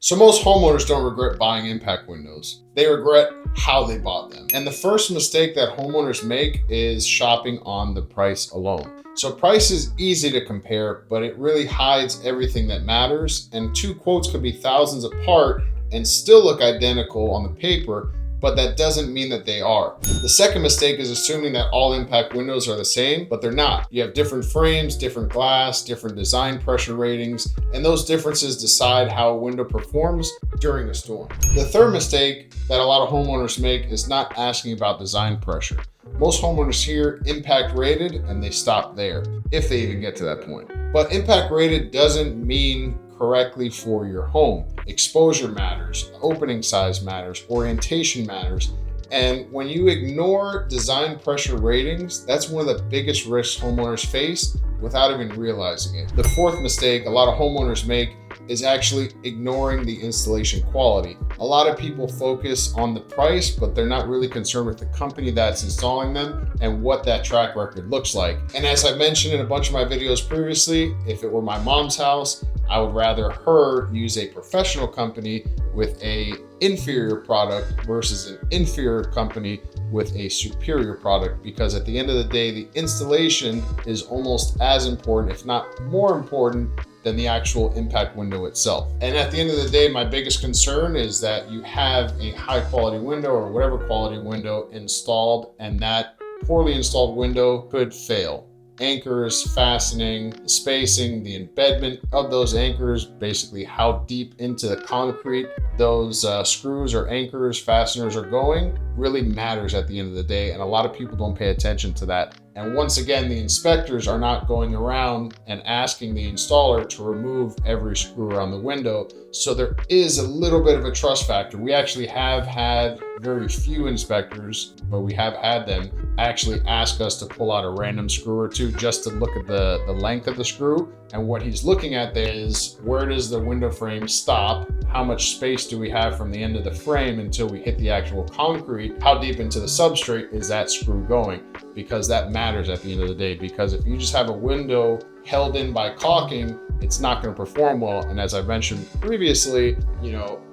So most homeowners don't regret buying impact windows. They regret how they bought them. And the first mistake that homeowners make is shopping on the price alone. So price is easy to compare, but it really hides everything that matters. And two quotes could be thousands apart and still look identical on the paper, but that doesn't mean that they are. The second mistake is assuming that all impact windows are the same, but they're not. You have different frames, different glass, different design pressure ratings, and those differences decide how a window performs during a storm. The third mistake that a lot of homeowners make is not asking about design pressure. Most homeowners hear impact rated and they stop there, if they even get to that point. But impact rated doesn't mean correctly for your home. Exposure matters, opening size matters, orientation matters. And when you ignore design pressure ratings, that's one of the biggest risks homeowners face without even realizing it. The fourth mistake a lot of homeowners make is actually ignoring the installation quality. A lot of people focus on the price, but they're not really concerned with the company that's installing them and what that track record looks like. And as I mentioned in a bunch of my videos previously, if it were my mom's house, I would rather her use a professional company with a inferior product versus an inferior company with a superior product, because at the end of the day, the installation is almost as important, if not more important, than the actual impact window itself. And at the end of the day, my biggest concern is that you have a high quality window or whatever quality window installed, and that poorly installed window could fail. Anchors, fastening, spacing, the embedment of those anchors, basically how deep into the concrete those screws or anchors, fasteners are going, really matters at the end of the day. And a lot of people don't pay attention to that. And once again, the inspectors are not going around and asking the installer to remove every screw around the window. So there is a little bit of a trust factor. We actually have had very few inspectors, but we have had them actually ask us to pull out a random screw or two just to look at the length of the screw. And what he's looking at there is, where does the window frame stop? How much space do we have from the end of the frame until we hit the actual concrete? How deep into the substrate is that screw going? Because that matters at the end of the day. Because if you just have a window held in by caulking, it's not going to perform well. And as I mentioned previously,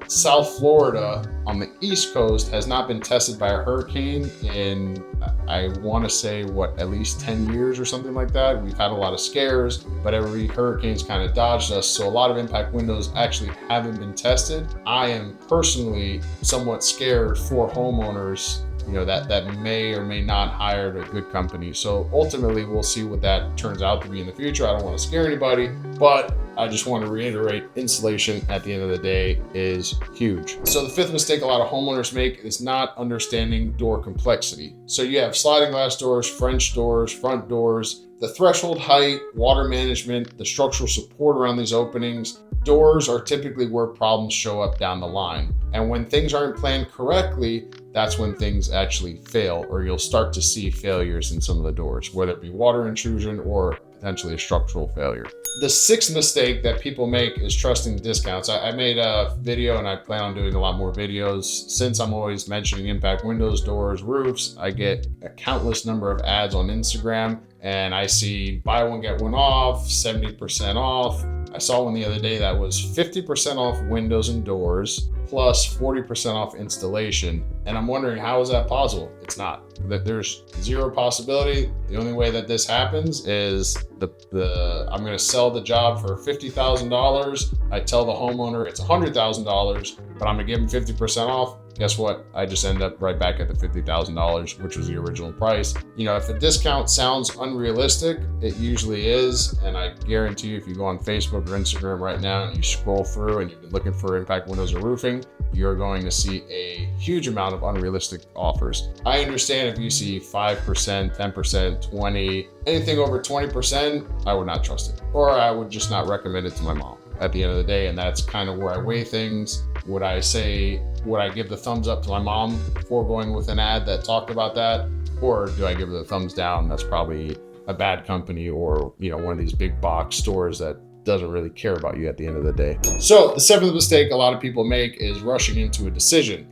South Florida on the East Coast has not been tested by a hurricane in, I want to say, at least 10 years or something like that. We've had a lot of scares, but every hurricane's kind of dodged us. So a lot of impact windows actually haven't been tested. I am personally somewhat scared for homeowners that may or may not hire a good company. So ultimately, we'll see what that turns out to be in the future. I don't want to scare anybody, but I just want to reiterate, installation at the end of the day is huge. So the fifth mistake a lot of homeowners make is not understanding door complexity. So you have sliding glass doors, French doors, front doors, the threshold height, water management, the structural support around these openings. Doors are typically where problems show up down the line. And when things aren't planned correctly, that's when things actually fail, or you'll start to see failures in some of the doors, whether it be water intrusion or potentially a structural failure. The sixth mistake that people make is trusting discounts. I made a video, and I plan on doing a lot more videos. Since I'm always mentioning impact windows, doors, roofs, I get a countless number of ads on Instagram, and I see buy one, get one off, 70% off. I saw one the other day that was 50% off windows and doors, plus 40% off installation. And I'm wondering, how is that possible? It's not. There's zero possibility. The only way that this happens is I'm going to sell the job for $50,000. I tell the homeowner it's $100,000, but I'm going to give them 50% off. Guess what? I just end up right back at the $50,000, which was the original price. If a discount sounds unrealistic, it usually is. And I guarantee you, if you go on Facebook or Instagram right now and you scroll through and you've been looking for impact windows or roofing, you're going to see a huge amount of unrealistic offers. I understand if you see 5%, 10%, 20, anything over 20%, I would not trust it. Or I would just not recommend it to my mom at the end of the day. And that's kind of where I weigh things. Would I give the thumbs up to my mom before going with an ad that talked about that? Or do I give it the thumbs down? That's probably a bad company, or one of these big box stores that doesn't really care about you at the end of the day. So the seventh mistake a lot of people make is rushing into a decision.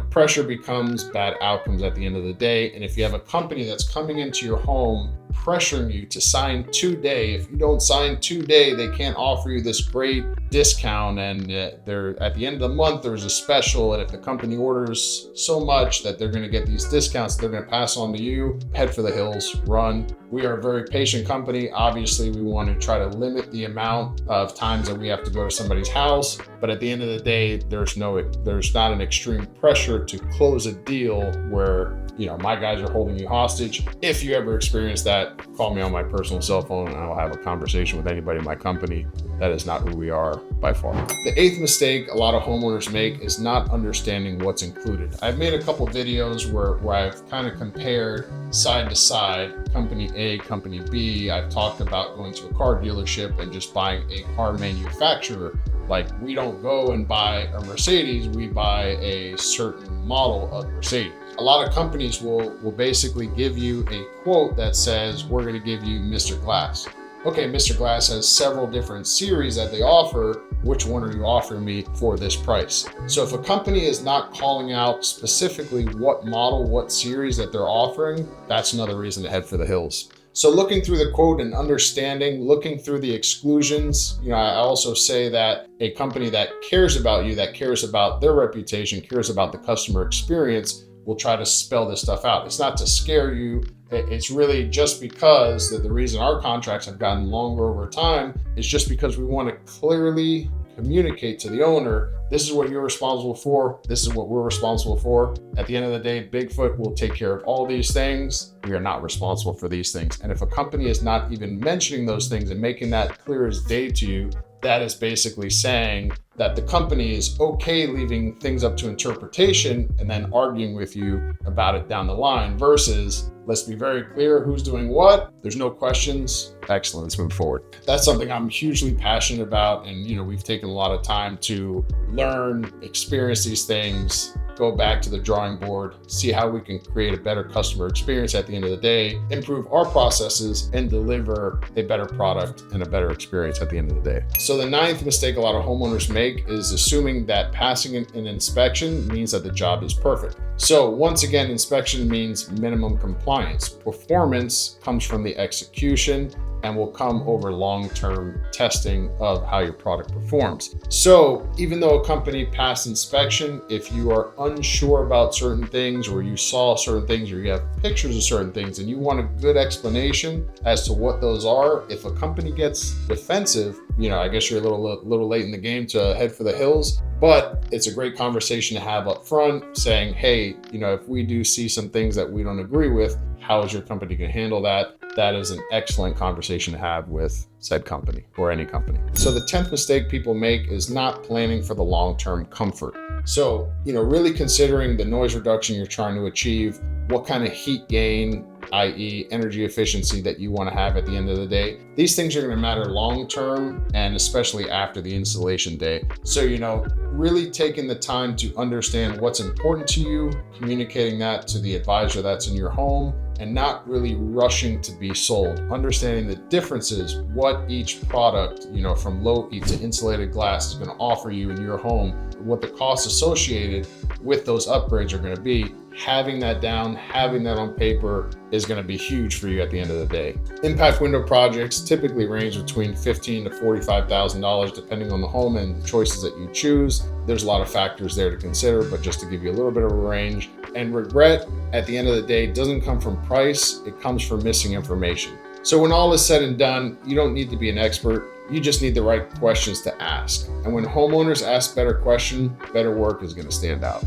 Pressure becomes bad outcomes at the end of the day. And if you have a company that's coming into your home pressuring you to sign today. If you don't sign today, they can't offer you this great discount, and they're at the end of the month there's a special, and if the company orders so much that they're going to get these discounts, they're going to pass on to you. Head for the hills, run. We are a very patient company. Obviously, we want to try to limit the amount of times that we have to go to somebody's house, but at the end of the day, there's not an extreme pressure to close a deal where, you know, my guys are holding you hostage. If you ever experience that, call me on my personal cell phone and I'll have a conversation with anybody in my company. That is not who we are by far. The eighth mistake a lot of homeowners make is not understanding what's included. I've made a couple videos where I've kind of compared side to side, company A, company B. I've talked about going to a car dealership and just buying a car manufacturer. Like, we don't go and buy a Mercedes, we buy a certain model of Mercedes. A lot of companies will basically give you a quote that says, we're going to give you Mr. Glass. Okay, Mr. Glass has several different series that they offer. Which one are you offering me for this price? So if a company is not calling out specifically what model, what series that they're offering, that's another reason to head for the hills. So looking through the quote and understanding, looking through the exclusions, you know, I also say that a company that cares about you, that cares about their reputation, cares about the customer experience, will try to spell this stuff out. It's not to scare you. It's really just because that the reason our contracts have gotten longer over time is just because we want to clearly communicate to the owner, this is what you're responsible for, this is what we're responsible for. At the end of the day, Bigfoot will take care of all these things. We are not responsible for these things. And if a company is not even mentioning those things and making that clear as day to you, that is basically saying that the company is okay leaving things up to interpretation and then arguing with you about it down the line versus, let's be very clear who's doing what. There's no questions. Excellent. Let's move forward. That's something I'm hugely passionate about. And, you know, we've taken a lot of time to learn, experience these things, go back to the drawing board, see how we can create a better customer experience at the end of the day, improve our processes, and deliver a better product and a better experience at the end of the day. So the ninth mistake a lot of homeowners make is assuming that passing an inspection means that the job is perfect. So once again, inspection means minimum compliance. Performance comes from the execution and will come over long-term testing of how your product performs. So even though a company passed inspection, if you are unsure about certain things, or you saw certain things, or you have pictures of certain things and you want a good explanation as to what those are, if a company gets defensive, you know, I guess you're a little late in the game to head for the hills, but it's a great conversation to have up front saying, hey, you know, if we do see some things that we don't agree with, how is your company going to handle that? That is an excellent conversation to have with said company or any company. So the 10th mistake people make is not planning for the long-term comfort. So, you know, really considering the noise reduction you're trying to achieve, what kind of heat gain, i.e. energy efficiency, that you want to have at the end of the day. These things are going to matter long-term and especially after the installation day. So, you know, really taking the time to understand what's important to you, communicating that to the advisor that's in your home, and not really rushing to be sold. Understanding the differences, what each product, you know, from low heat to insulated glass is going to offer you in your home, what the costs associated with those upgrades are going to be. Having that down, having that on paper is going to be huge for you at the end of the day. Impact window projects typically range between $15,000 to $45,000 depending on the home and the choices that you choose. There's a lot of factors there to consider, but just to give you a little bit of a range. And regret at the end of the day doesn't come from price, it comes from missing information. So when all is said and done, you don't need to be an expert. You just need the right questions to ask. And when homeowners ask better questions, better work is going to stand out.